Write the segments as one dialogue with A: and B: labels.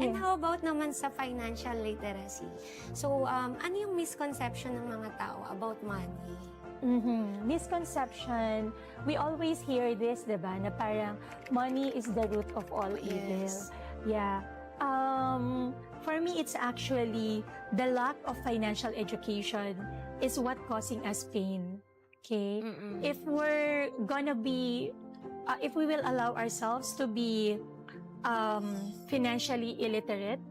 A: And
B: Yeah.
A: how about naman sa financial literacy? So, ano yung misconception ng mga tao about money?
B: Misconception, we always hear this, diba, na parang money is the root of all evil.
A: Yes.
B: Yeah. For me, it's actually the lack of financial education is what causing us pain. Okay? If we're gonna be, if we will allow ourselves to be financially illiterate,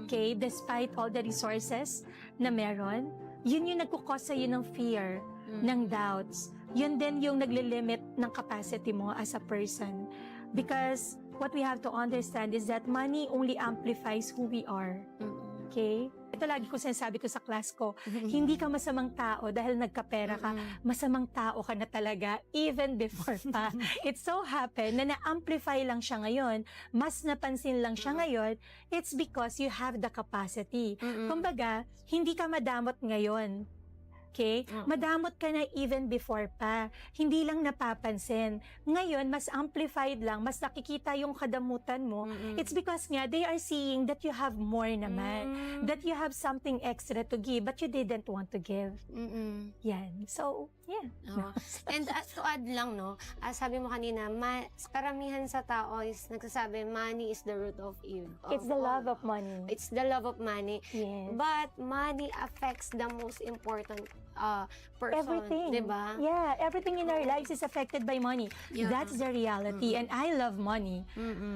B: okay, despite all the resources na meron, yun yung nagkukos sa'yo ng fear, ng doubts. Yun din yung naglilimit ng capacity mo as a person. Because what we have to understand is that money only amplifies who we are. Okay? Ito lagi ko sinasabi ko sa class ko, hindi ka masamang tao dahil nagkapera ka, masamang tao ka na talaga even before pa. It so happened na na-amplify lang siya ngayon, mas napansin lang siya ngayon, it's because you have the capacity. Kumbaga, hindi ka madamot ngayon. Okay? Madamot ka na even before pa. Hindi lang napapansin. Ngayon, mas amplified lang, mas nakikita yung kadamutan mo. It's because nga, they are seeing that you have more naman. That you have something extra to give, but you didn't want to give. Yan. So, yeah.
A: Oo. And to add lang, no, sabi mo kanina, karamihan sa tao is nagsasabi, money is the root of evil.
B: It's the love of money.
A: It's the love of money.
B: Yes.
A: But money affects the most important person.
B: Everything.
A: Diba?
B: Yeah, everything in our lives is affected by money.
A: Yeah.
B: That's the reality. And I love money.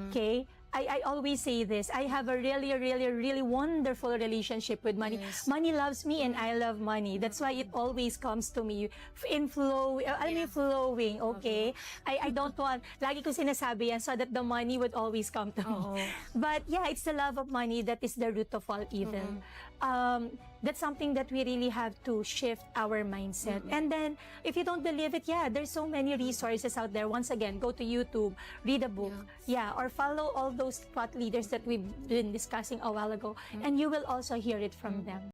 B: Okay? I always say this. I have a really, really, really wonderful relationship with money.
A: Yes.
B: Money loves me and I love money. That's why it always comes to me in flow. I mean, flowing, okay? I don't want, lagi ko sinasabi yan so that the money would always come to me. But yeah, it's the love of money that is the root of all evil. That's something that we really have to shift our mindset. And then, if you don't believe it, yeah, there's so many resources out there. Once again, go to YouTube, read a book, or follow all those thought leaders that we've been discussing a while ago, and you will also hear it from them.